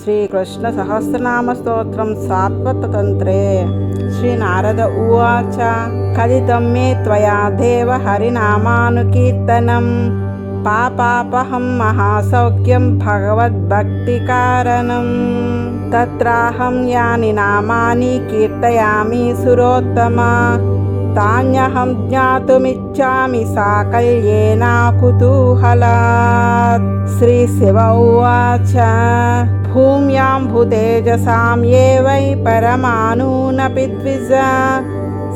श्रीकृष्णसहस्रनामस्तोत्रं सात्वतन्त्रे। श्रीनारद उवाच कथितं मे त्वया देव हरिनामानुकीर्तनं पापापहं महासौख्यं भगवद्भक्तिकारणं। तत्राहं यानि नामानि कीर्तयामि सुरोत्तमा तान्यहं ज्ञातुमिच्छामि साकल्येन कुतूहलात्। श्रीशिव उवाच भूम्यां भूतेजसां ये वै परमाणूनपि द्विजा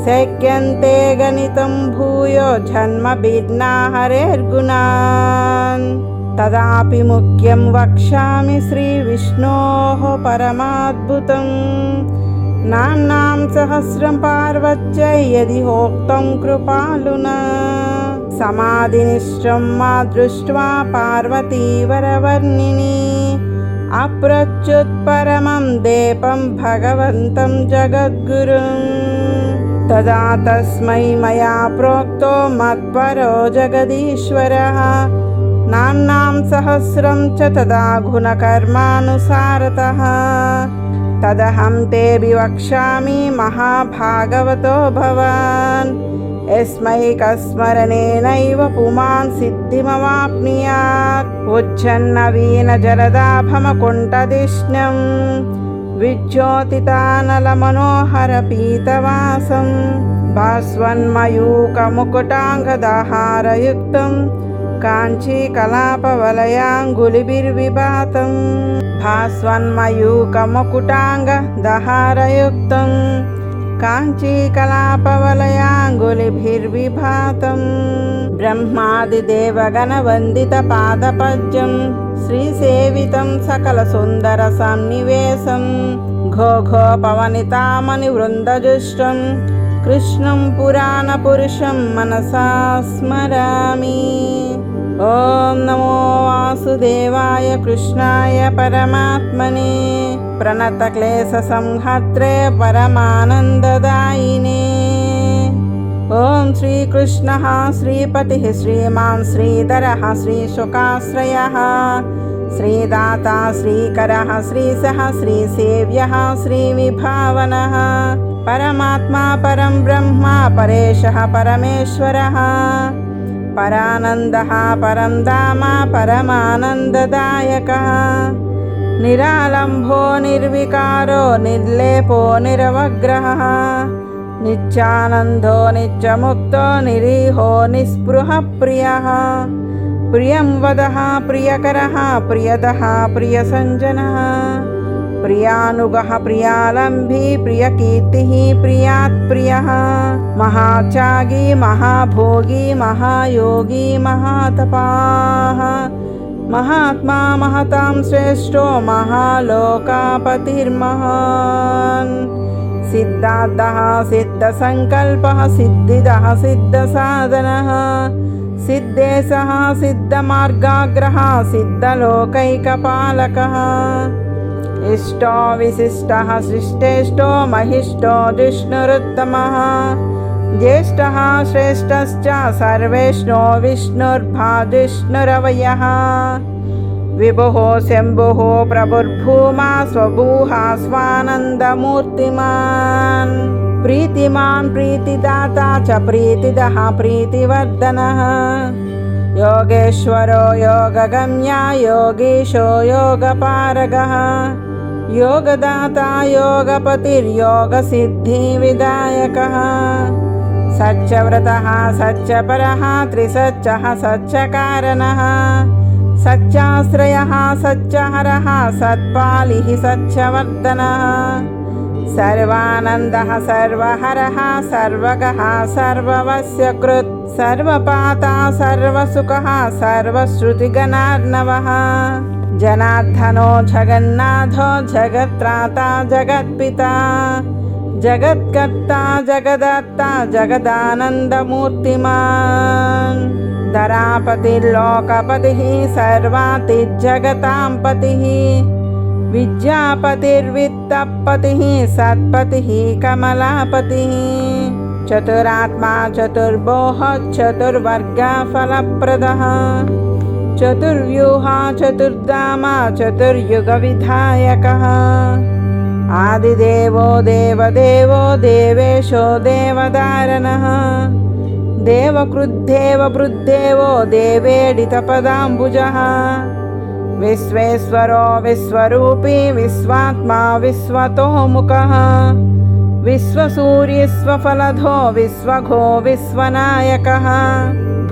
शक्यन्ते गणितं भूयो जन्मभिन्ना हरेर्गुणान्। तदापि मुख्यं वक्ष्यामि श्रीविष्णोः परमाद्भुतं नाम्नां सहस्रं पार्वत्य यदि होक्तं कृपालुना। समाधिनिष्ठं मा दृष्ट्वा पार्वतीवरवर्णिनी अप्रच्युत परमं देपं भगवन्तं जगद्गुरुं। तदा तस्मै मया प्रोक्तो मत्परो जगदीश्वरः नाम्नां सहस्रं च तदा गुणकर्मानुसारतः। तदहं ते विवक्ष्यामि महाभागवतो भवान् यस्मैकस्मरणेनैव पुमान् सिद्धिमवाप्नुयात्। उच्छन्नवीनजलदाभमकुण्ठधिष्ण्यं विज्योतितानलमनोहरपीतवासं भास्वन्मयूखमुकुटाङ्गदहारयुक्तं काञ्चीकलापवलयाङ्गुलिभिर्विभातं। भास्वन्मयूखमुकुटाङ्गदहारयुक्तं काञ्चीकलापवलयाङ्गुलिभिर्विभातं। ब्रह्मादिदेवगणवन्दितपादपद्मं श्रीसेवितं सकलसुन्दरसन्निवेशं घोघोपवनितामणिवृन्दजुष्टं कृष्णं पुराणपुरुषं मनसा स्मरामि। ॐ नमो वासुदेवाय कृष्णाय परमात्मने प्रणतक्लेशसंहर्त्रे परमानन्ददायिने। ॐ श्रीकृष्णः श्रीपतिः श्रीमान् श्रीधरः श्रीशुकाश्रयः श्रीदाता श्रीकरः श्रीसः श्रीसेव्यः श्रीविभावनः परमात्मा परं ब्रह्म परेशः परमेश्वरः परानन्दः परं धाम परमानन्ददायकः निरालम्भो निर्विकारो निर्लेपो निरवग्रहः नित्यानन्दो नित्यमुक्तो निरीहो निःस्पृहः प्रियः प्रियं वदः प्रियकरः प्रियदः प्रियसञ्जनः प्रियानुगः प्रियालम्भी प्रियकीर्तिः प्रियात् प्रियः महात्यागी महाभोगी महायोगी महातपाः महात्मा महतां श्रेष्ठो महालोकापतिर्महान् सिद्धार्थः सिद्धसङ्कल्पः सिद्धिदः सिद्धसाधनः सिद्धेशः सिद्धमार्गाग्रहः सिद्धलोकैकपालकः इष्टो विशिष्टः सृष्टेष्टो महिष्टो जिष्णुरुत्तमः ज्येष्ठः श्रेष्ठश्च सर्वेष्णो विष्णुर्भाजिष्णुरवयः विभुः शम्भुः प्रभुर्भूमा स्वभूहा स्वानन्दमूर्तिमान् प्रीतिमान् प्रीतिदाता च प्रीतिदः प्रीतिवर्धनः योगेश्वरो योगगम्या योगीशो योगपारगः योगदाता योगपतिर्योगसिद्धिविदायकः सच्चव्रतः सच्चपरः त्रिसच्चः सच्चकारणः सच्चाश्रयः सच्चहरः सत्पालिः सच्चवर्धनः सर्वानन्दः सर्वहरः सर्वगः सर्ववस्यकृत् सर्वपाता सर्वसुखः सर्वश्रुतिगणार्णवः जनार्दनो जगन्नाथो जगत्त्राता जगत्पिता जगत्कर्ता जगदत्ता जगदानन्दमूर्तिमान् धरापतिर्लोकपतिः सर्वातिजगतां पतिः विद्यापतिर्वित्तपतिः सत्पतिः कमलापतिः चतुरात्मा चतुर्भुः चतुर्वर्गफलप्रदः चतुर्व्यूहा चतुर्धामा चतुर्युगविधायकः आदिदेवो देवदेवो देवेशो देवदारणः देवकृद्देववृद्देवो देवेडितपदाम्बुजः विश्वेश्वरो विश्वरूपी विश्वात्मा विश्वतोमुखः विश्वसूर्यस्वफलधो विश्वघो विश्वनायकः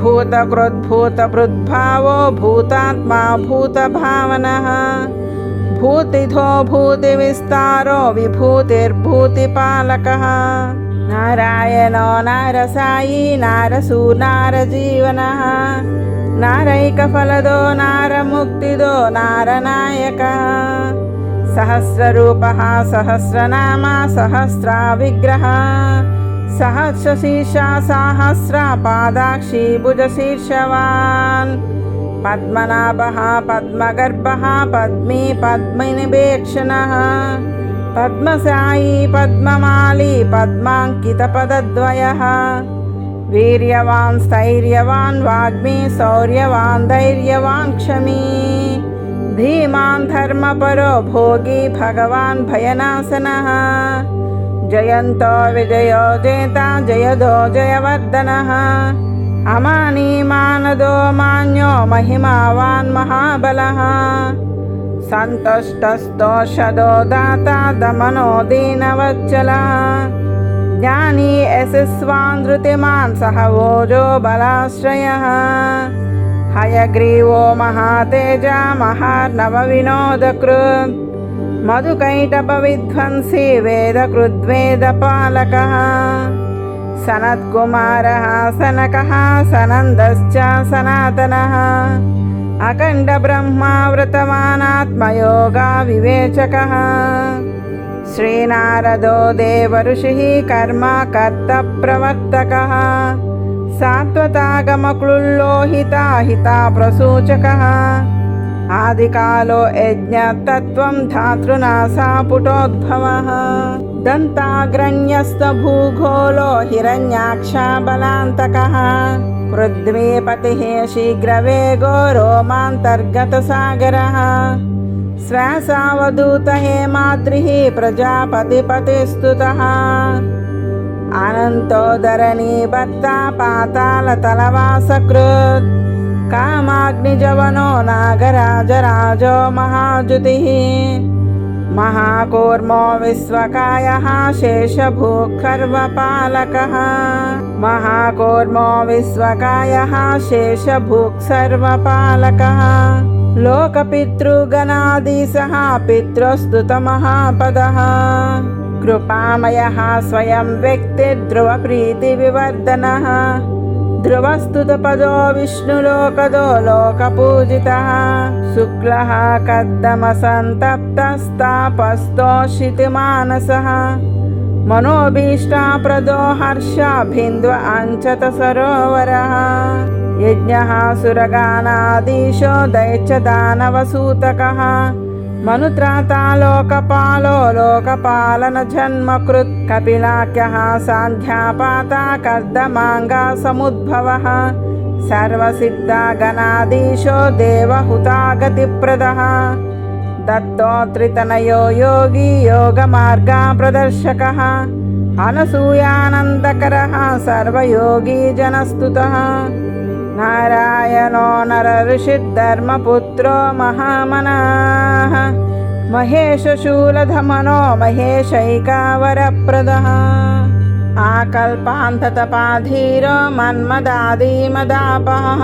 भूतकृद्भूतभृद्भावो भूतात्मा भूतभावनः भूतिधो भूतिविस्तारो विभूतिर्भूतिपालकः नारायणो नारसायी नारसू नारजीवनः नारैकफलदो नारमुक्तिदो नारनायकः सहस्ररूपः सहस्रनामा सहस्राविग्रहः सहस्रशीर्षा सहस्रपादाक्षी भुजशीर्षवान् पद्मनाभः पद्मगर्भः पद्मी पद्मनिवेक्षणः पद्मसायी पद्ममाली पद्माङ्कितपदद्वयः वीर्यवान् स्थैर्यवान् वाग्मी शौर्यवान् धैर्यवान् क्षमी धीमान् धर्मपरो भोगी भगवान् भयनाशनः जयन्तो विजयो जेता जयदो जयवर्धनः अमानी मानदो मान्यो महिमावान् महाबलः सन्तुष्टस्तोषदो दाता दमनो दीनवत्सलः ज्ञानी यशस्वान् धृतिमान् सहवोजो बलाश्रयः हयग्रीवो महातेजा महार्णवविनोदकृत् मधुकैटभविध्वंसी वेदकृद्वेदपालकः सनत्कुमारः सनकः सनन्दश्च सनातनः अखण्डब्रह्मावृतवानात्मयोगा विवेचकः श्रीनारदो देवऋषिः कर्मकर्तप्रवर्तकः सात्वतागमक्लुल्लोहिता हिता प्रसूचकः आदिकालो यज्ञतत्त्वं धातृनासा पुटोद्भवः दन्ताग्रण्यस्तभूगोलो हिरण्याक्षा बलान्तकः पृथ्वीपतिः शीघ्रवेगो रोमान्तर्गतसागरः श्वासावधूतहेमाद्रिः प्रजापतिपतिस्तुतः अनन्तोदरणीभर्ता पातालतलवासकृत् कामाग्निजवनो नागराजराजो महाजुतिः महाकूर्मो विश्वकायः शेषभूक्सर्वपालकः महाकूर्मो विश्वकायः शेषभूक्सर्वपालकः लोकपितृगणाधीशः पितृस्तुतमहापदः कृपामयः स्वयं व्यक्तिर्ध्रुवप्रीतिविवर्धनः ध्रुवस्तुतपदो विष्णुलोकदो लोकपूजितः शुक्लः कद्दमसन्तप्तस्तापस्तोषितिमानसः मनोभीष्टाप्रदो हर्षाभिन्द्व अञ्चत सरोवरः यज्ञः सुरगानाधीशो दैत्यदानवसूतकः मनुत्राता लोकपालो लोकपालनजन्मकृत् कपिलाख्यः सान्ध्यापाता कर्दमाङ्गा समुद्भवः सर्वसिद्धगणाधीशो देवहुतागतिप्रदः दत्तोत्रितनयो योगी योगमार्गप्रदर्शकः अनसूयानन्दकरः सर्वयोगी जनस्तुतः नारायणो नरऋषिर्धर्मपुत्रो महामनाः महेशशूलधमनो महेशैकावरप्रदः आकल्पान्ततपाधीरो मन्मदादिमदापः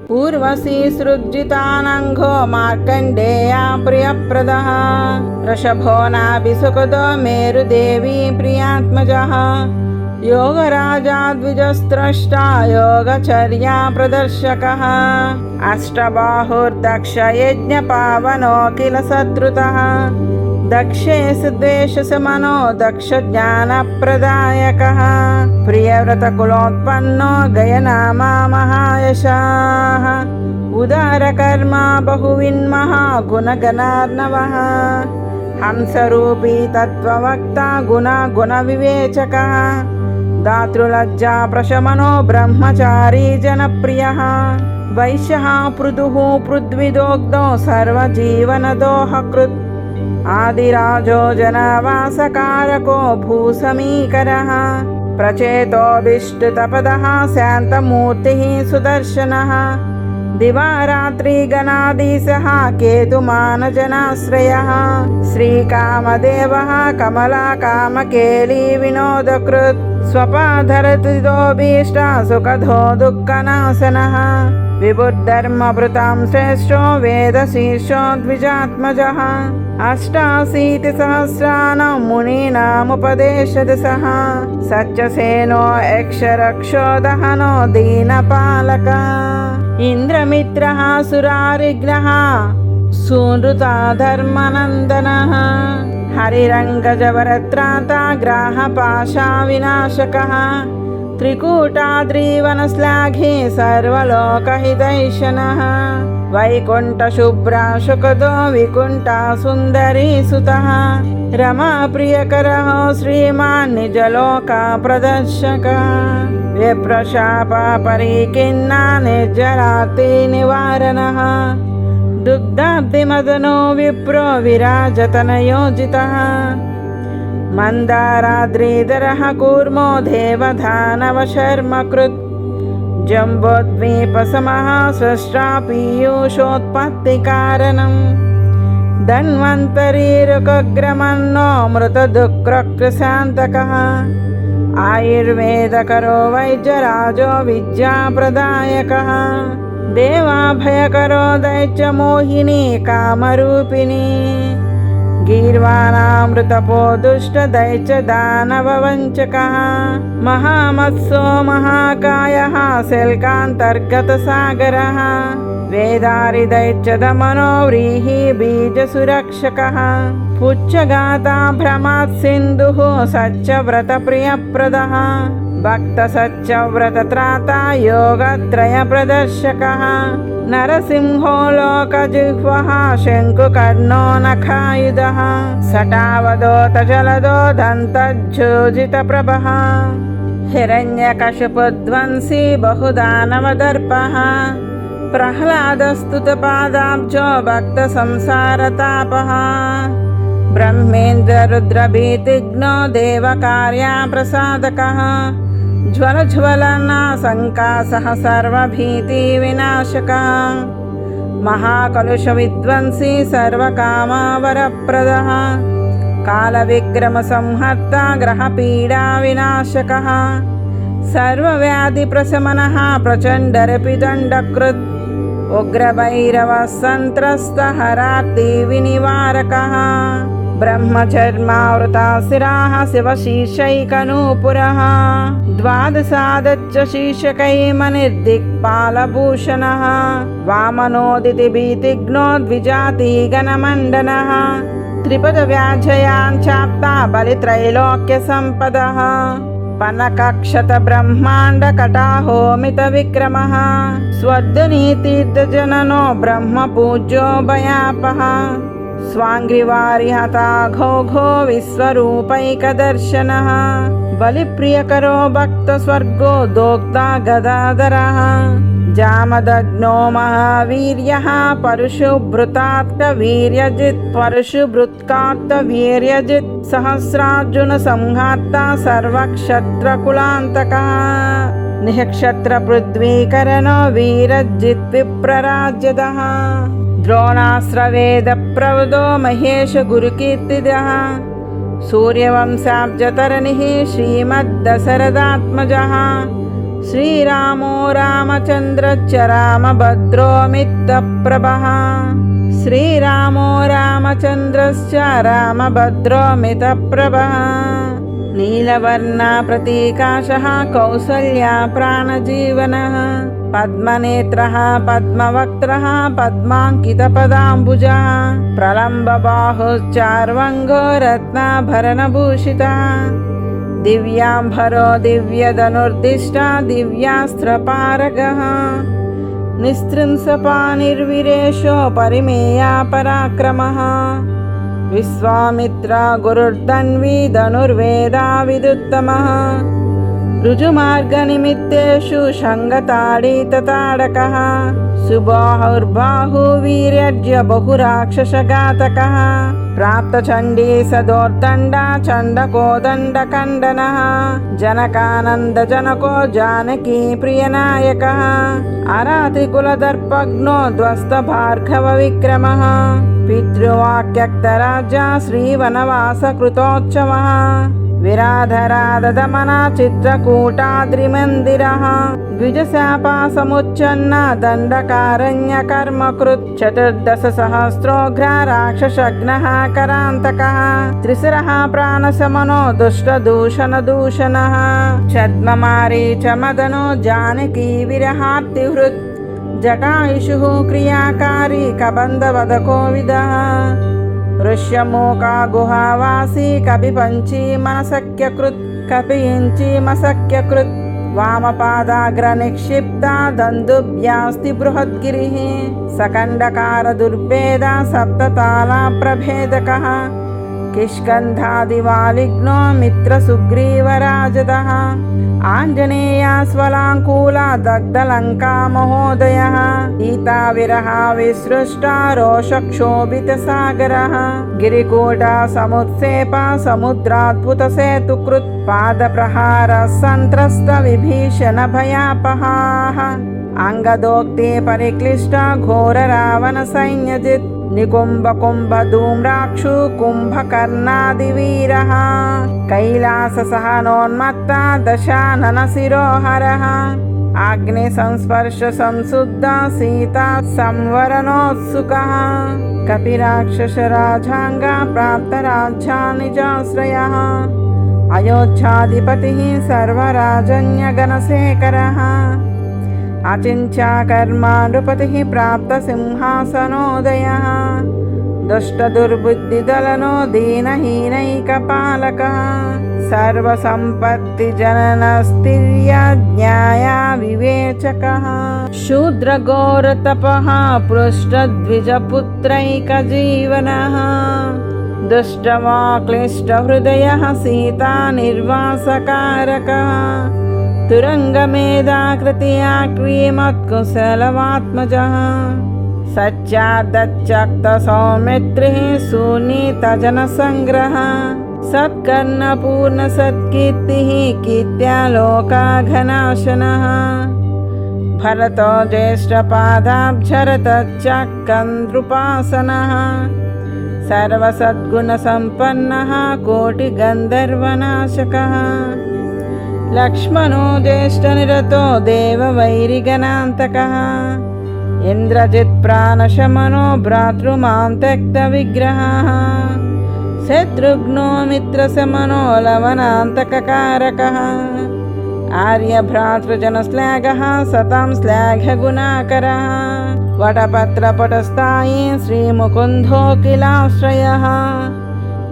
पूर्वसी सृज्जितानङ्घो मार्कण्डेया प्रियप्रदः वृषभो नाभिसुखदो मेरुदेवी प्रियात्मजः योगराजा द्विजस्त्रष्टा योगचर्या प्रदर्शकः अष्टबाहुर्दक्ष यज्ञपावनो किल सत्रुतः दक्षेशद्वेषसमनो दक्षज्ञानप्रदायकः प्रियव्रतकुलोत्पन्नो गयनामा महायशाः उदारकर्मा बहुविन्महा गुणगणार्णवः हंसरूपी तत्त्ववक्ता गुणविवेचकः दातृलज्जा प्रशमनो ब्रह्मचारी जनप्रियः वैश्यः पृथुः पृथ्वीदोग्धो सर्वजीवनदोहकृत् आदिराजो जनवासकारको भूसमीकरः प्रचेतोऽभीष्टतपदः शान्तमूर्तिः सुदर्शनः दिवारात्रिगणाधीशः केतुमानजनाश्रयः श्रीकामदेवः कमलाकामकेली विनोदकृत् स्वपाधरतिदोऽभीष्ट सुखदो दुःखनाशनः विभुर्धर्मभृतां श्रेष्ठो वेदशीर्षो द्विजात्मजः अष्टाशीतिसहस्राणां मुनीनामुपदेशदशः सच्चसेनो यक्षरक्षो दहनो दीनपालकः इंद्रमित्रः सुरारिग्नः सुनृता धर्मनन्दनः हरिरङ्गजवरत्राता ग्राहपाशाविनाशकः त्रिकूटाद्रिवनश्लाघे सर्वलोकहितैषणः वैकुण्ठशुभ्राशुकदो विकुण्ठा सुन्दरी सुतः रमाप्रियकरः श्रीमान् निजलोकप्रदर्शकः विप्रशापपरिकिन्ना निर्जराति निवारणः दुग्धाब्धिमदनो विप्रो विराजतनयोजितः मन्दाराद्रिधरः कूर्मो देवदानवशर्मकृत् जम्बोद्वीपसमः स्रष्टा पीयूषोत्पत्तिकारणम् धन्वन्तरीरुकग्रमन्नो मृतदुःखकृशान्तकः आयुर्वेदकरो वैद्यराजो विद्याप्रदायकः देवाभयकरो दैत्यमोहिनी कामरूपिणी गीर्वाणामृतपो दुष्टदैत्यदानववञ्चकः महामत्सो महाकायः शल्कान्तर्गतसागरः वेदारिदैत्यदमनो व्रीहि बीजसुरक्षकः पुच्छगाता भ्रमात् सिन्धुः सच्चव्रतप्रियप्रदः भक्तसच्चव्रतत्राता योगत्रयप्रदर्शकः नरसिंहो लोकजिह्वः शङ्कुकर्णो नखायुधः सटावदोतजलदो दन्तज्योजितप्रभः हिरण्यकशिपुध्वंसी बहुदानवदर्पः प्रह्लादस्तुतपादाब्जो भक्तसंसारतापः ब्रह्मेन्द्ररुद्रभीतिघ्नो देवकार्यप्रसादकः ज्वलज्वलनाशङ्कासः सर्वभीतिविनाशकः महाकलुषविध्वंसी सर्वकामवरप्रदः कालविक्रमसंहर्ता ग्रहपीडाविनाशकः सर्वव्याधिप्रशमनः प्रचण्डरपिदण्डकृत् उग्रभैरवः सन्त्रस्तहरार्तिविनिवारकः ब्रह्मचर्मावृताशिराः शिवशीर्षैकनूपुरः द्वादशादच्च शीर्षकैर्मनिर्दिक्पालभूषणः वामनोदितिभीतिघ्नो द्विजातिगणमण्डनः त्रिपदव्याजयान् चाप्ता बलित्रैलोक्यसम्पदः पनकक्षत ब्रह्माण्डकटाहोमितविक्रमः स्वर्धनीतीर्थजननो ब्रह्मपूज्यो भयापः स्वाङ्घ्रिवारिहता घोघो विश्वरूपैकदर्शनः बलिप्रियकरो भक्तस्वर्गो दोक्ता गदाधरः जामदग्नो महावीर्यः परशुभृतात्कवीर्यजित् सहस्रार्जुनसंहार्ता सर्वक्षत्रकुलान्तकः निःक्षत्रपृथ्वीकरणो वीरजिद्विप्रराज्यदः द्रोणास्त्रवेदप्रवदो महेशगुरुकीर्तिदः सूर्यवंशाब्जतरणिः श्रीमद्दशरथात्मजः श्रीरामो रामचन्द्रश्च रामभद्रोऽमितप्रभः श्रीरामो रामचन्द्रश्च रामभद्रोऽमितप्रभः नीलवर्णा प्रतीकाशः कौसल्या प्राणजीवनः पद्मनेत्रः पद्मवक्त्रः पद्माङ्कितपदाम्बुजः प्रलम्बबाहुश्चार्वङ्गो रत्नाभरणभूषितः दिव्याम्भरो दिव्यधनुर्दिष्टा दिव्यास्त्रपारगः निस्त्रिंशपाणिर्वीरेशो परिमेया पराक्रमः विश्वामित्र गुरुर्धन्वी धनुर्वेदा विदुत्तमः ऋजुमार्गनिमित्तेषु शङ्गताडितताडकः सुबाहुर्बाहुवीर्यज्य बहुराक्षसघातकः प्राप्तचण्डी सदोर्दण्डा चण्डकोदण्डकण्डनः जनकानन्दजनको जानकी प्रियनायकः अरातिकुलदर्पग्नो ध्वस्तभार्गवविक्रमः पितृवाक्यक्तराजा श्रीवनवासकृतोत्सवः विराधराधमना चित्रकूटाद्रिमन्दिरः द्विजशापासमुच्चन्न दण्डकारण्यकर्मकृत् चतुर्दशसहस्रोग्र राक्षसघ्नः करान्तकः त्रिशिरः प्राणशमनो दुष्टदूषणदूषणः छद्ममारीचमदनो जानकी विरहार्तिहृत् जटायुषुः क्रियाकारी कबन्धवदकोविदः ऋष्यमूका गुहावासी कपिपञ्चीमनशक्यकृत् कपिञ्चीमशक्यकृत् वामपादाग्रनिक्षिप्ता दन्दुभ्यास्ति बृहद्गिरिः सकण्डकार दुर्भेदा सप्तताला प्रभेदकः किष्कन्धादिवालिग्नो मित्रसुग्रीवराजदः आञ्जनेयास्वलाङ्कूला दग्धलङ्का महोदयः सीताविरहा विसृष्टा रोषक्षोभितसागरः गिरिकूटा समुत्सेपा समुद्राद्भुतसेतुकृत् पादप्रहारः सन्त्रस्त विभीषणभयापहाः अङ्गदोक्ते परिक्लिष्टा घोररावणसैन्यजित् निकुम्भकुम्भधूम्राक्षु कुम्भकर्णादिवीरः कैलाससहनोन्मत्ता दशाननशिरोहरः अग्निसंस्पर्शसंशुद्धा सीता संवरणोत्सुकः कपिराक्षसराजाङ्गा प्राप्तराज्यानिजाश्रयः अयोध्याधिपतिः सर्वराजन्यगणशेखरः अचिन्त्याकर्मा नृपतिः प्राप्तसिंहासनोदयः दुष्टदुर्बुद्धिदलनो दीनहीनैकपालकः सर्वसम्पत्तिजननस्तिर्यज्ञाया विवेचकः शूद्रघोरतपः पृष्ठद्विजपुत्रैकजीवनः दुष्टवाक्लिष्टहृदयः सीतानिर्वासकारकः तुरङ्गमेधाकृत्या क्रीमत्कुशलवात्मजः सच्चादच्चक्तसौमित्रिः सुनीतजनसङ्ग्रहः सत्कर्णपूर्णसत्कीर्तिः कीर्त्यालोकाघनाशनः भरतो ज्येष्ठपादाब्जरतच्चक्रन्दृपासनः सर्वसद्गुणसम्पन्नः कोटिगन्धर्वनाशकः लक्ष्मणो ज्येष्ठनिरतो देववैरिगणान्तकः इन्द्रजित्प्राणशमनो भ्रातृमां त्यक्तविग्रहः शत्रुघ्नो मित्रशमनो लवणान्तककारकः आर्यभ्रातृजनश्लाघः सतां श्लाघगुणाकरः वटपत्रपटस्थायी श्रीमुकुन्दोऽखिलाश्रयः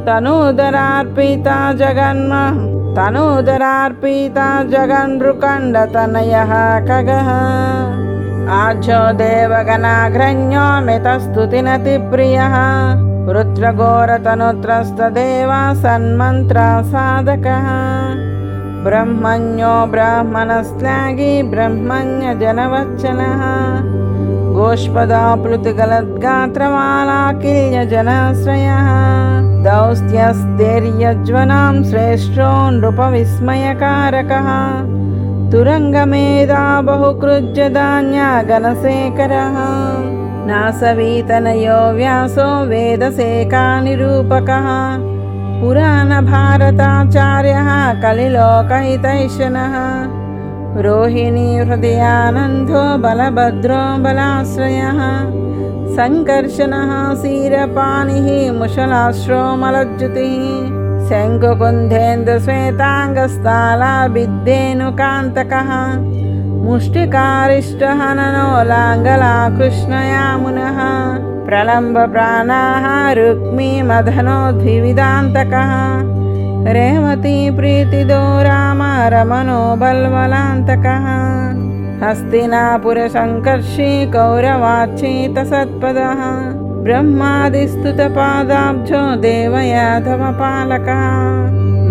तनूदरार्पिता जगन्मृकण्डतनयः खगः आज्यो देवगणाघ्रण्यो मितस्तुतिनतिप्रियः रुद्रघोरतनुत्रस्तदेव सन्मन्त्रसाधकः ब्रह्मण्यो ब्राह्मणश्लाघी ब्रह्मण्यजनवच्चनः गोष्पदाप्लुतिगलद्गात्रमालाकिल्यजनाश्रयः दौस्त्यस्तेर्यज्वनां श्रेष्ठो नृपविस्मयकारकः तुरङ्गमेधा बहुकृज्यधान्यगणशेखरः नासवीतनयो व्यासो वेदसेकानिरूपकः पुराणभारताचार्यः कलिलोकहितैषणः रोहिणी हृदयानन्दो बलभद्रो बलाश्रयः सङ्कर्षणः क्षीरपाणिः मुशलाश्रो मलज्जुतिः शङ्कुकुन्धेन्दुश्वेताङ्गस्थालाभिद्धेनुकान्तकः मुष्टिकारिष्टहननो लाङ्गलाकृष्णयामुनः प्रलम्बप्राणाः रुक्मीमदनोद्विविदान्तकः रेवती प्रीतिदो राम रमणो बल्वलान्तकः हस्तिनापुरसङ्कर्षी कौरवाच्चितसत्पदः ब्रह्मादिस्तुतपादाब्जो देवयाधवपालकः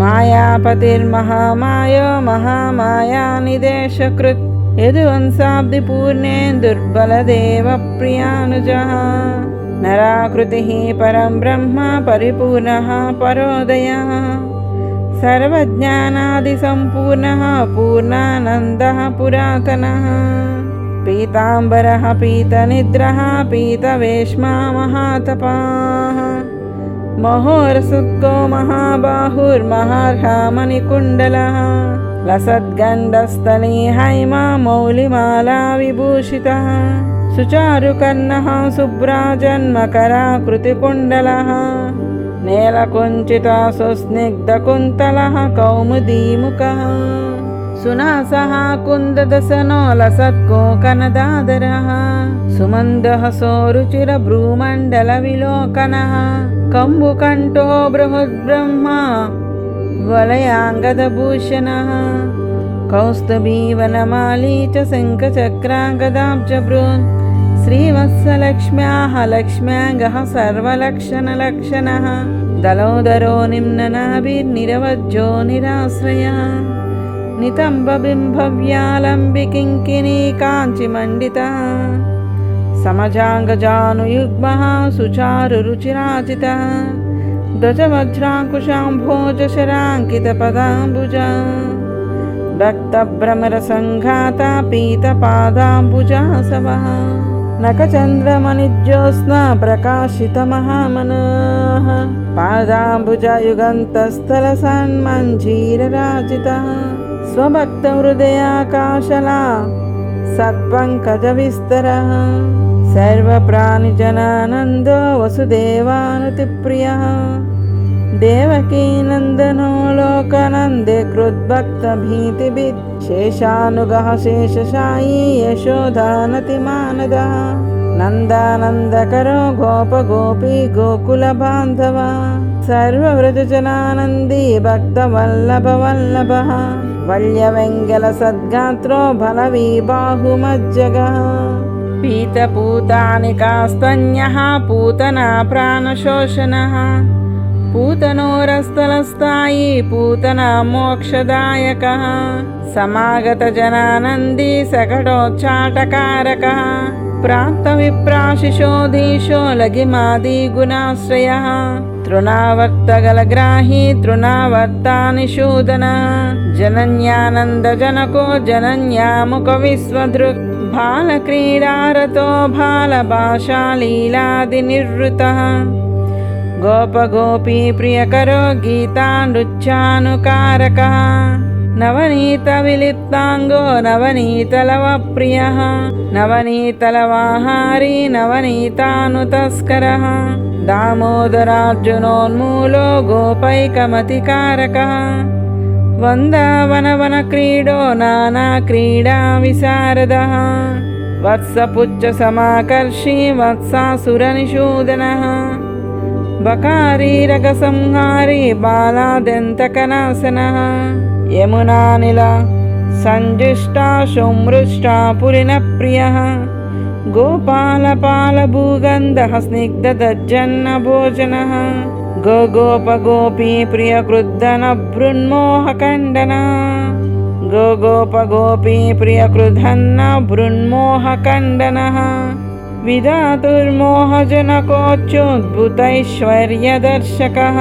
మాయాపతిర్మహామాయో మహామాయానిదేశకృత్ యదువంశాబ్దిపూర్ణే దుర్బలదేవప్రియానుజः నరాకృతిः పరం బ్రహ్మ పరిపూర్ణः పరోదయः సర్వజ్ఞానాదిసంపూర్ణः పూర్ణానందः పురాతనः పీతాంబరः పీతనిద్రः పీతవేష్మా మహాతపాः మహోరసుక్కో మహాబాహుర్మహార్హామణికుండలः లసద్గండస్థలీ హైమా మౌలిమాలా విభూషితः సుచారుకర్ణः శుభ్రాజన్మకరాకృతికుండలः నేలకుంచితా సుస్నిగ్ధకుంతలः కౌముదీముఖः సునాసః కుందదసనో లసత్కోకనదాదరः సుమందః సోరుచిరభ్రూమండలవిలోకనः కంబుకంఠో బృహద్బ్రహ్మ వలయాంగదభూషణः కౌస్తుభీవనమాలీ చ శంఖచక్రాగదాబ్జభృన్ శ్రీవత్సలక్ష్మ్యాः లక్ష్మ్యాంగः సర్వలక్షణలక్షణः దలోదరో నిమ్ననాభిర్నిరవజ్జో నిరాశ్రయः నితంబబింభవ్యాలంబికింకినీ కాంచిమండితः సమజాంగజానుయుగ్మः సుచారురుచిరాజితः ధ్వజవజ్రాంకుశాంభోజశరాంకితపదాంబుజः భక్తభ్రమరసంఘాతా పీతపాదాంబుజాసవः నఖచంద్రమణిజ్యోత్స్నా ప్రకాశితమహామనః పాదాంబుజయుగంతస్థలసన్మంజీరరాజితः స్వభక్తహృదయాకాశలా సత్పంకజవిస్తరः సర్వప్రాణిజనానందో వసుదేవానుతిప్రియः దేవకీనందనో లోకనందే కృద్భక్తభీతిభిత్ శేషానుగः శేషశాయీ యశోదానతిమానదः నందానందకరో గోపగోపీ గోకులబాంధవ సర్వవ్రజజనానందీ భక్తవల్లభవల్లభः వల్యవెంగళసద్గాత్రో బలవీబాహుమజ్జగः పీతపూతానికాస్తన్యः పూతనా ప్రాణశోషణः పూతనోరస్థలస్థాయీ పూతనా మోక్షదాయకः సమాగతజనానందీ సకటోచ్చాటకారకः ప్రాప్తవిప్రాశిషోధీశో లఘిమాదిగుణాశ్రయः తృణావర్తగలగ్రాహీ తృణావర్తానిషూదనः జనన్యానందజనకో జనన్యాముఖవిశ్వదృక్ బాలక్రీడారతో బాలభాషాలీలాదినివృతः గోపగోపీ ప్రియకరో గీతానృత్యానుకారకः నవనీతవిలిప్తాంగో నవనీతలవప్రియः నవనీతలవాహారీ నవనీతానుతస్కరः దామోదరార్జునోన్మూలో గోపైకమతికారకः వందావనవనక్రీడో నానాక్రీడా విశారదः వత్సపుచ్చసమాకర్షీ వత్సాసురనిషూదనः బకారీరకసంహారీ బాలాదంతకనాశనः యమునానిల సంజుష్టా శుమృష్టా పులినప్రియः గోపాలపాలభూగంధः స్నిగ్ధదజ్జన్నభోజనः గోగోపగోపీ ప్రియకృద్దనభృన్మోహకండనः గోగోపగోపీ ప్రియకృధన్నభృన్మోహకండనः విధాతుర్మోహజనకోచ్యుద్భుతైశ్వర్యదర్శకः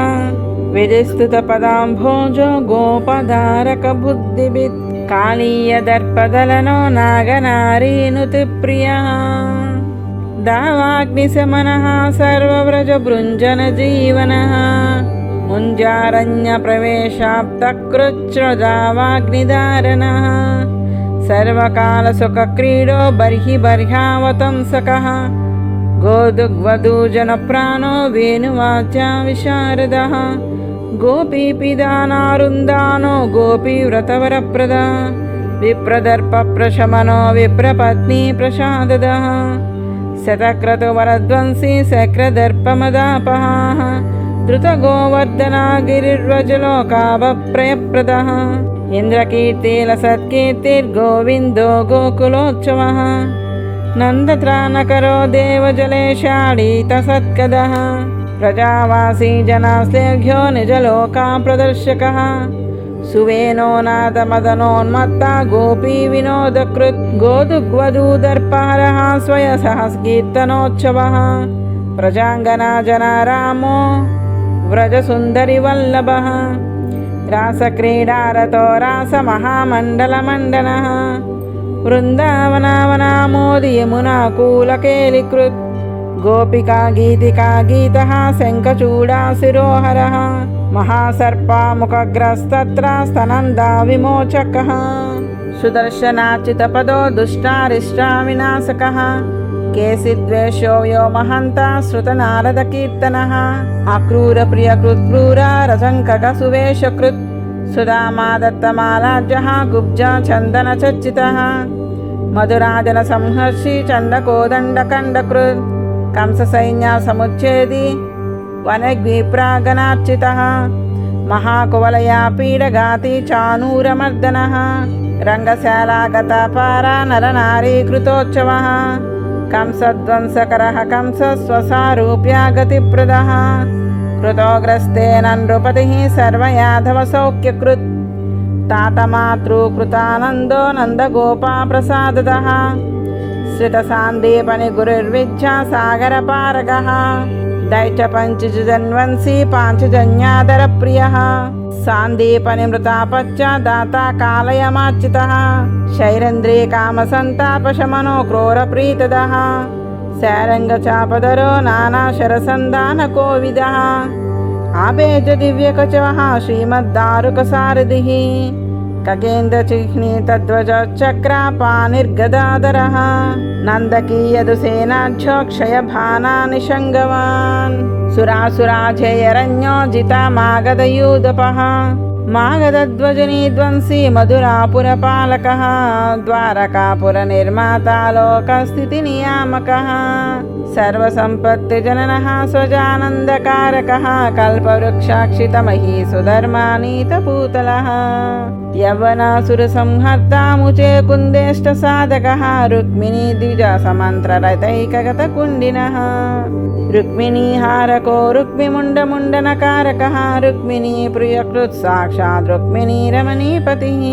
విధిస్తుతపదాంభోజో గోపధారకబుద్ధిభిత్ కాళీయదర్పదలనో నాగనారీనుతిప్రియः దావాగ్నిశమనः సర్వవ్రజభృంజనజీవనः ముంజారణ్యప్రవేశాప్తకృచ్ఛ్రదావాగ్నిదారణः సర్వకాలసుఖక్రీడో బర్హి బర్హావతంసకः గోదుగ్వదూజనప్రాణో వేణువాచ్యా విశారదः గోపీపిదానారుందానో గోపీవ్రతవరప్రద విప్రదర్పప్రశమనో విప్రపత్నీ ప్రసాదదः శతక్రతువరధ్వంసీ శక్రదర్పమదాపహాः ధృతగోవర్ధనాగిరిర్వ్రజలోకాభప్రయప్రదः ఇంద్రకీర్తిలసత్కీర్తిర్గోవిందో గోకులోత్సవः నందత్రాణకరో దేవజలేశాడీతసత్కదः प्रजावासी जनास्लेघ्यो निजलोका प्रदर्शकः सुवेनो नादमदनोन्मत्ता गोपी विनोदकृत् गोदुग्वधूदर्पहरः स्वयसः कीर्तनोत्सवः प्रजाङ्गना जनारामो व्रजसुन्दरिवल्लभः रासक्रीडारतो रासमहामण्डलमण्डनः वृन्दावनावनामोदि यमुनाकूलकेलिकृत् गोपिका गीतिका गीतः शङ्खचूडाशिरोहरः महासर्पामुखग्रस्तत्र स्तनन्दा विमोचकः सुदर्शनाच्युतपदो दुष्टारिष्टाविनाशकः केशिद्वेषो यो महन्ता श्रुतनारदकीर्तनः अक्रूरप्रियकृत्क्रूरा रजङ्ककसुवेशकृत् सुदामादत्तमालाज्यः कुब्जा चन्दनचर्चितः मधुराजनसंहर्षि चण्डकोदण्डकण्डकृत् कंससैन्यसमुच्छेदि वनग्विप्रागणार्चितः महाकुवलया पीडगाति चाणूरमर्दनः रङ्गशालागतापारा नरनारीकृतोत्सवः कंसध्वंसकरः कंसस्वसारूप्यागतिप्रदः कृतोग्रस्तेन नृपतिः सर्वयाधवसौख्यकृत् तातमातृकृतानन्दो नन्दगोपाप्रसादतः श्रितसान्दीपनिगुरुर्विद्या सागरपारगः दैत्यपञ्चजन्वंशी पाञ्चजन्यादरप्रियः सान्दीपनिमृतापच्च दाता कालयमार्चितः शैरेन्द्री कामसन्तापशमनो क्रूरप्रीतदः शैरङ्गचापदरो नानाशरसन्धानकोविदः आभेजदिव्यकचवः श्रीमद्दारुकसारथिः खगेन्द्रचिह्नितध्वजचक्रापानिर्गदाधरः नन्दकीयदुसेनाढ्यो क्षयभानानिषङ्गवान् सुरासुराजयरण्यो जितामागधयूदपः मागधध्वजनिध्वंसी मधुरापुरपालकः द्वारकापुरनिर्माता लोकस्थितिनियामकः सर्वसम्पत्तिजननः स्वजानन्दकारकः कल्पवृक्षाक्षितमही सुधर्मानीतपूतलः यवनासुरसंहर्तामुचे कुन्देष्टसाधकः रुक्मिणी द्विजसमन्त्ररतैकगतकुण्डिनः रुक्मिणीहारको रुक्मिमुण्डमुण्डनकारकः रुक्मिणी प्रियकृत् साक्षात् रुक्मिणी रमणीपतिः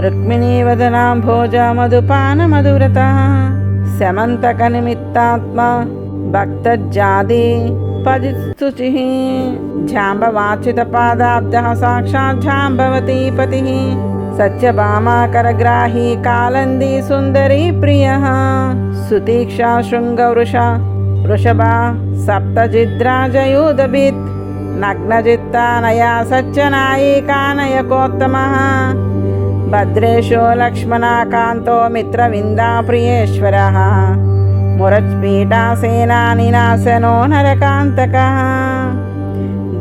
रुक्मिणीवदनाम्भोज मधुपानमधुव्रतः समन्तकनिमित्तात्मा भक्तजादि पदिस्तुचिः झाम्बवाचितपादाब्जः साक्षात् झाम्बवती पतिः सत्यभामाकरग्राही कालन्दी सुन्दरी प्रियः सुतीक्षा शृङ्गवृषा वृषभा सप्तजिद्राजयूदभित् नग्नजित्तानया सच्चनायिकानयकोत्तमः भद्रेशो लक्ष्मणाकान्तो मित्रविन्दाप्रियेश्वरः मुरच्पीठासेनानिनाशनो नरकान्तकः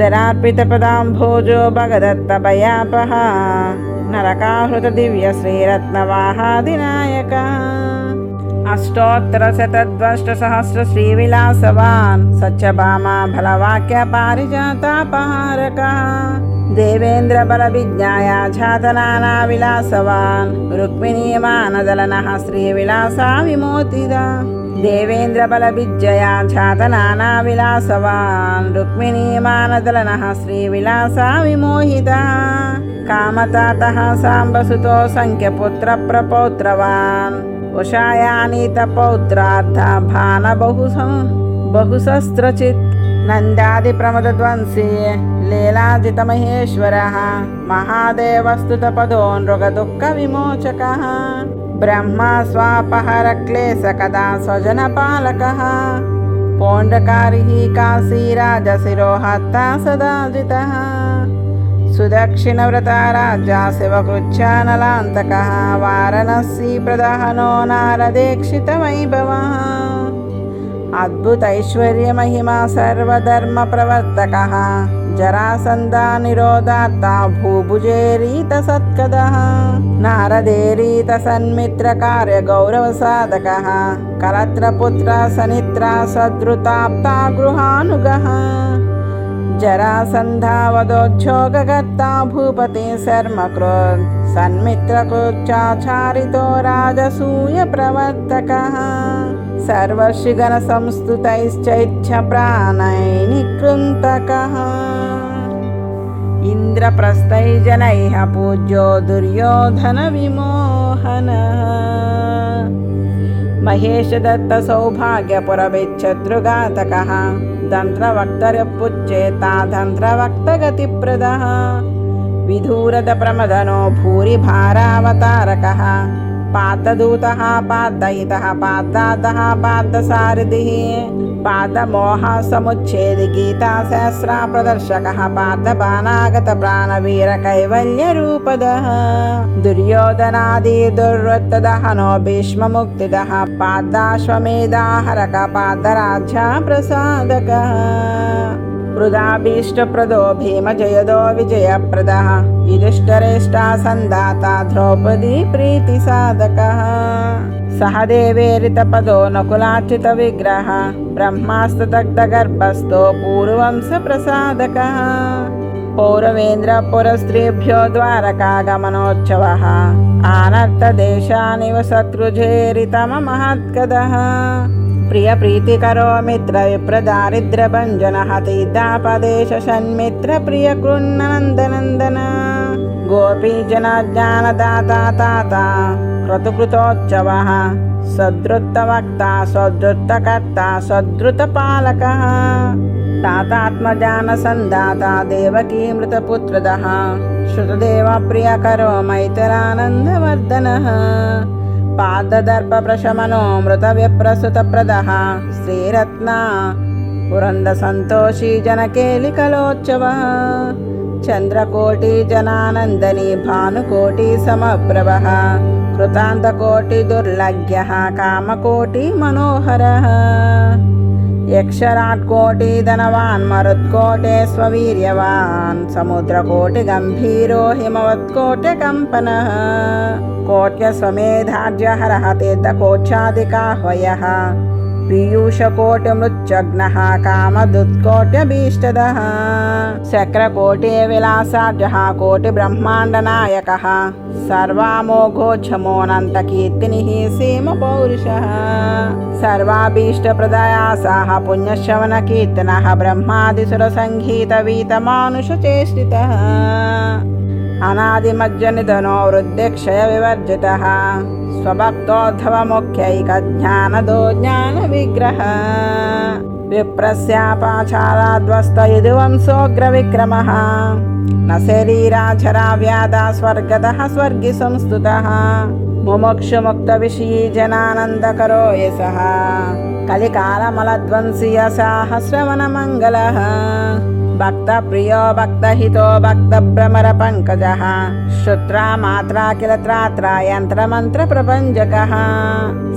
धरार्पितपदाम्भोजो भगदत्तभयापः नरकाहृतदिव्यश्रीरत्नवाहादिनायकः अष्टोत्तरशतद्वष्टसहस्र श्रीविलासवान् सत्यभामा फलवाक्यपारिजातापहारकः देवेन्द्रबलविज्ञाया झातनाना विलासवान् रुक्मिणीमानदलनः श्रीविलासा विमोतिदा देवेन्द्रबलविज्ञया झातनाना विलासवान् रुक्मिणीमानदलनः श्रीविलासा विमोहितः कामतातः साम्बसुतो सङ्ख्यपुत्रप्रपौत्रवान् उषायानीतपौत्रार्था भानबहुशस्त्रचित् नन्दादिप्रमदध्वंसी लीलाजितमहेश्वरः महादेवस्तुतपदो नृगदुःखविमोचकः ब्रह्मा स्वापहरक्लेशकदा स्वजनपालकः पौण्ड्रकारिः काशीराजशिरोहत्ता सदा जितः सुदक्षिणव्रता राजा शिवकृच्छानलान्तकः वाराणसी प्रदहनो नारदेक्षितवैभवः अद्भुतैश्वर्यमहिमा सर्वधर्मप्रवर्तकः जरासन्धा निरोधार्ता भूभुजेरीतसत्कदः नारदेरीतसन्मित्रकार्यगौरवसाधकः कलत्रपुत्र सनित्रा सद्रुताप्ता गृहानुगः जरासन्धावदोच्छोगकर्ता भूपति शर्मकृत् सन्मित्रकृच्चाचारितो राजसूयप्रवर्तकः सर्वश्रीगणसंस्तुतैश्चैत्यप्राणैर्निकृन्तकः इन्द्रप्रस्थैर्जनैः पूज्यो दुर्योधनविमोहनः महेशदत्तसौभाग्यपुरविच्छत्रुघातकः तन्त्रवक्तर्यपुच्चेता तन्त्रवक्तगतिप्रदः विधूरदप्रमदनो भूरिभारावतारकः पाददूतः पादयितः पादातः पादसारथिः पादमोहसमुच्छेदि गीतासहस्रा प्रदर्शकः पादबाणागतप्राणवीरकैवल्यरूपदः दुर्योधनादि दुर्वृत्तदहनो भीष्ममुक्तिदः पादाश्वमेधाहरक पादराज्यप्रसादकः हृदाभीष्टप्रदो भीमजयदो विजयप्रदः युधिष्ठिरेष्टा सन्दाता द्रौपदी प्रीतिसाधकः सहदेवेरितपदो नकुलाच्युतविग्रहः ब्रह्मास्तदग्धगर्भस्थो पूर्ववंशप्रसादकः पौरवेन्द्रपुरस्त्रीभ्यो द्वारकागमनोत्सवः आनर्तदेशानिवसत्कृजेरितममहत्कदः प्रियप्रीतिकरो मित्रविप्रदारिद्र्यभञ्जनः तीर्थापदेशन्मित्रप्रियकृन्ननन्दनन्दन गोपीजनज्ञानदाता ताता क्रतुकृतोत्सवः सद्रुतवक्ता सद्रुतकर्ता सद्रुतपालकः तातात्मजानसन्दाता देवकीमृतपुत्रदः श्रुतदेवप्रियकरो मैथिलानन्दवर्धनः पाददर्पप्रशमनो मृतव्यप्रसुतप्रदः श्रीरत्ना पुरन्दसन्तोषी जनकेलिकलोत्सवः चन्द्रकोटिजनानन्दनी भानुकोटिसमप्रभः कृतान्तकोटिदुर्लभ्यः कामकोटिमनोहरः यक्षराट्कोटिधनवान् मरुत्कोटेष्वीर्यवान् समुद्रकोटिगम्भीरो हिमवत्कोट्यकम्पनः कोट्यस्वमेधार्यहरः तीर्थकोट्यादिकाह्वयः पीयूषकोटिमृच्चग्नः कामदुत्कोट्यभीष्टदः शक्रकोटिविलासाढ्यः कोटिब्रह्माण्डनायकः सर्वामोघोच्छमोऽनन्तकीर्तिनिः सीमपौरुषः सर्वाभीष्टप्रदायासाः पुण्यश्रवणकीर्तनः ब्रह्मादिसुरसङ्गीतवीतमानुषचेष्टितः अनादिमज्जनिधनो वृद्धिक्षयविवर्जितः स्वभक्तोद्धवमुख्यैकज्ञानदो ज्ञानविग्रहः विप्रस्यापाचाराद्वस्तयिधुवंसोऽग्रविक्रमः न शरीराझराव्याधा स्वर्गतः स्वर्गि संस्तुतः मुमुक्षुमुक्तविषयी जनानन्दकरो यशः कलिकालमलध्वंसी सहस्रवनमङ्गलः भक्तप्रियो भक्तहितो भक्तभ्रमरपङ्कजः श्रुत्रामात्रा किल त्रात्रा यन्त्रमन्त्रप्रपञ्चकः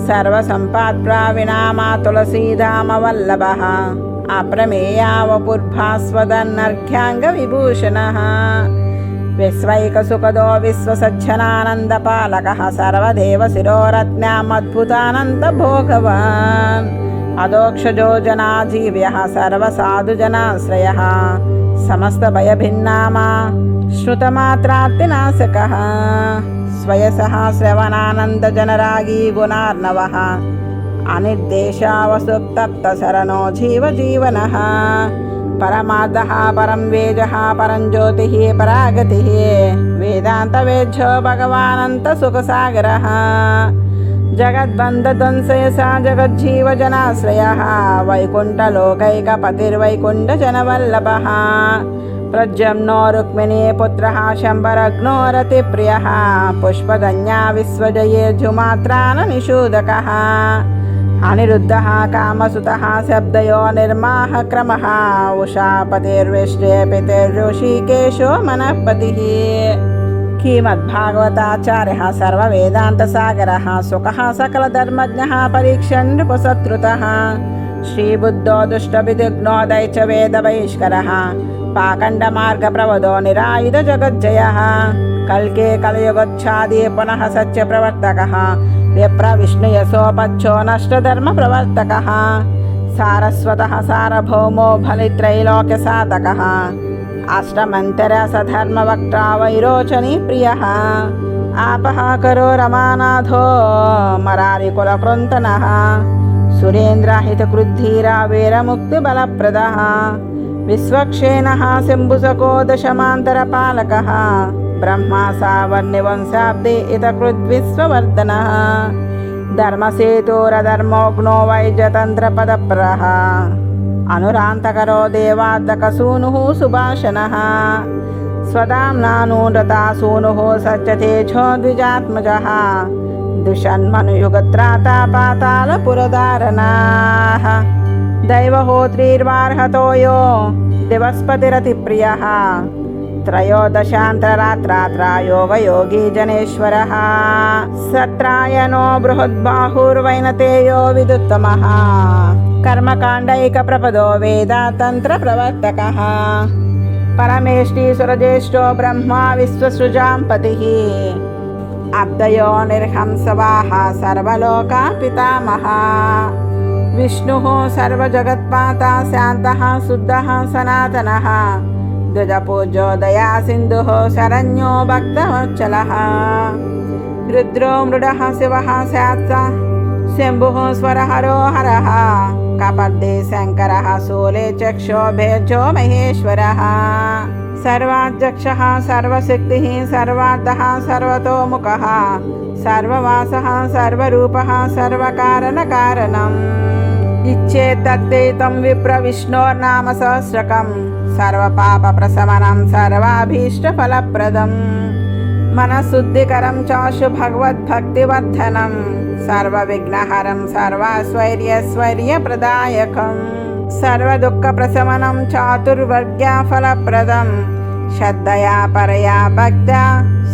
सर्वसम्पात्प्राविणामा तुलसीधामवल्लभः अप्रमेयावपुर्भास्वदन्नर्घ्याङ्गविभूषणः विश्वैकसुखदो विश्वसज्जनानन्दपालकः सर्वदेवशिरोरत्नामद्भुतानन्दभोगवान् अदोक्षजो जनाजीव्यः सर्वसाधुजनाश्रयः समस्तभयभिन्नामा श्रुतमात्रार्तिनाशकः स्वयसः श्रवणानन्दजनरागी गुणार्णवः अनिर्देशावसुप्तप्तशरणो जीवजीवनः परमार्धः परं वेजः परं ज्योतिः परागतिः वेदान्तवेद्यो भगवानन्तसुखसागरः जगद्बन्धध्वंसयसा जगज्जीवजनाश्रयः वैकुण्ठलोकैकपतिर्वैकुण्ठजनवल्लभः प्रद्युम्नो रुक्मिणीपुत्रः शम्बरघ्नो रतिप्रियः पुष्पधन्या विश्वजयेर्जुमात्राननिषूदकः अनिरुद्धः कामसुतः शब्दयो निर्माः क्रमः उषापतिर्विष्टे पितिर्ऋषिकेशो मनःपतिः श्रीमद्भागवताचार्यः सर्ववेदान्तसागरः सुखः सकलधर्मज्ञः परीक्षन् नृपशत्रुतः श्रीबुद्धो दुष्टविधिघ्नो दैत्यवेदबहिष्करः पाखण्डमार्गप्रवदो निरायुधजगज्जयः कल्के कलयुगच्छादि पुनः सत्यप्रवर्तकः विप्रविष्णुयशोपच्छो नष्टधर्मप्रवर्तकः सारस्वतः सार्वभौमो बलित्रैलोक्यसाधकः अष्टमन्तरसधर्मवक्ता वैरोचनी प्रियः आपः करो रमानाथो मरारिकुलकृन्तनः సురేంద్రహితకృద్ధీరా వీరముక్తిబలప్రదः విశ్వక్షేణः శంభుసఖో దశమాంతరపాలకः బ్రహ్మా సావర్ణివంశాబ్దే ఇతకృద్విశ్వవర్ధనः ధర్మసేతురధర్మోగ్నో వైజతంత్రపదప్రః అనురాంతకరో దేవాద్దకసూనుః సుభాషణः స్వదాంనానూనృతాసూనుః సత్యతేజో ద్విజాత్మజः దుషన్మనుయుగత్రాతా పాతాళపురధారణాః దైవహోత్రీర్వార్హతో యో దివస్పతిరతిప్రియः త్రయోదశాంతరాత్రాత్రా యోగయోగీ జనేశ్వరः సత్రాయణో బృహద్బాహుర్వైనతేయో విదుత్తమः కర్మకాండైకప్రపదో వేదాతంత్రప్రవర్తకः పరమేష్ఠీసురజ్యేష్ఠో బ్రహ్మా విశ్వసృజాం పతిః అబ్దయో నిర్హంసవాహ సర్వలోకా పితామహ విష్ణుః సర్వజగత్పాతా శాంతః శుద్ధః సనాతనः ద్విజపూజ్యో దయా సింధుః శరణ్యో భక్తవత్సలः రుద్రో మృడః శివः శాస్త శంభుః స్వరహరో హరः కపర్దే శంకరः శూలే చక్షోభేజో మహేశ్వరः సర్వాధ్యక్షः సర్వశక్తిः సర్వార్థः సర్వతోముఖः సర్వవాసः సర్వరూపः సర్వకారణకారణం ఇచ్చేత్తద్వైతం విప్ర విష్ణోర్నామ సహస్రకం సర్వపాపప్రశమనం సర్వాభీష్టఫలప్రదం మనశుద్ధికరం చాశు భగవద్భక్తివర్ధనం సర్వవిఘ్నహరం సర్వైశ్వర్యప్రదాయకం సర్వదుఃఖప్రశమనం చాతుర్వర్గ్యఫలప్రదం శ్రద్ధయా పరయా భక్త్యా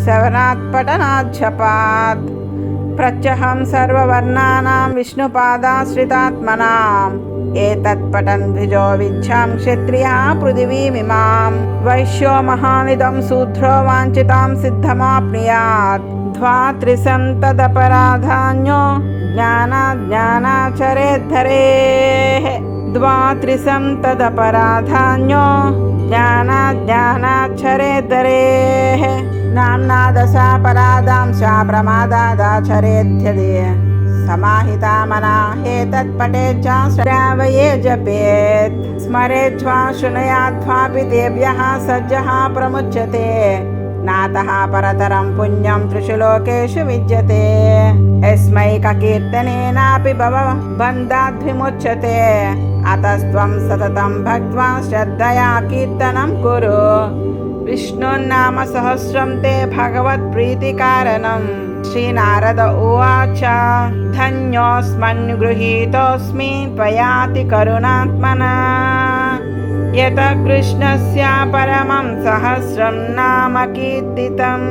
శ్రవణాత్ పఠనాత్ జపాత్ ప్రత్యహం సర్వవర్ణానాం విష్ణుపాదాశ్రితాత్మనాం ఏతత్పఠన్ ద్విజో విద్యాం క్షత్రియా పృథివీమిమాం వైశ్యో మహానిదం శూద్రో వాంఛితాం సిద్ధమాప్నుయాత్ ధ్వాత్రిశం తదపరాధాన్యో జ్ఞానాజ్ఞానాచరేద్ధరేః ద్వాత్రిశం తదపరాధాన్యో జ్ఞానాజ్ఞానాచరేద్ధరేః నామ్నా దశాపరాధాంశ ప్రమాదాదాచరేద్యదే సమాహితా మనాః ఏతత్పఠేత్ చ శ్రావయేత్ జపేత్ స్మరేద్ధ్వా శృణుయాద్ధ్వాపి తేభ్యः సజ్జः ప్రముచ్యతే నాతః పరతరం పుణ్యం త్రిషు లోకేషు విద్యతే యస్మైక కీర్తనేనాపి భవబంధాద్విముచ్యతే అతస్త్వం సతతం భక్త్వా శ్రద్ధయా కీర్తనం కురు విష్ణుర్నామ సహస్రం తే భగవత్ప్రీతికారణం శ్రీనారద ఉవాచ ధన్యోస్మన్గృహీతోస్మి త్వయాతి కరుణాత్మనా యత కృష్ణస్య పరమం సహస్రం నామ కీర్తితం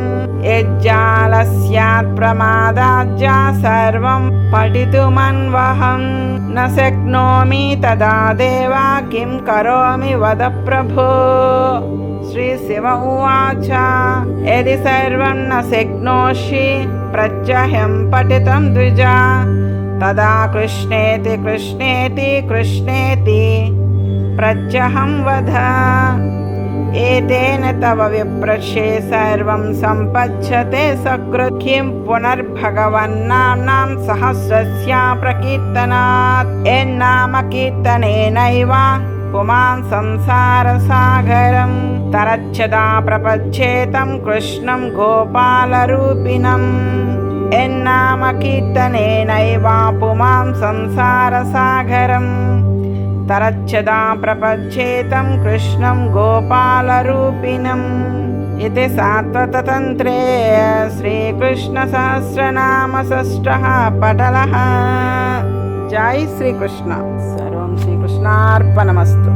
యజ్జాలస్యాత్ ప్రమాదాజ్జా సర్వం పఠితుమన్వహం న శక్నోమి తదా దేవా కిం కరోమి వద ప్రభో శ్రీ శివ ఉవాచ యది సర్వం న శక్నోషి ప్రత్యహం పఠితం ద్విజా తదా కృష్ణేతి కృష్ణేతి కృష్ణేతి ప్రత్యహం వద ఏతేన తవ విప్రశే సర్వం సంపద్యతే సకృత్ కిం పునర్భగవన్నామ్నాం సహస్రస్య ప్రకీర్తనాత్ ఎన్నామ కీర్తనేనైవ పుమాన్ సంసారసాగరం తరచ్చదా ప్రపచ్చేతం కృష్ణం గోపాలరూపిణం ఎన్నామ కీర్తనేనైవ పుమాన్ సంసారసాగరం తరచ్చదా ప్రపచ్చేతం కృష్ణం గోపాలరూపిణం ఇది సాత్వతతంత్రే శ్రీకృష్ణ సహస్రనామ షష్ఠః పటలః. జై శ్రీకృష్ణ. సర్వం శ్రీకృష్ణార్పణమస్తు.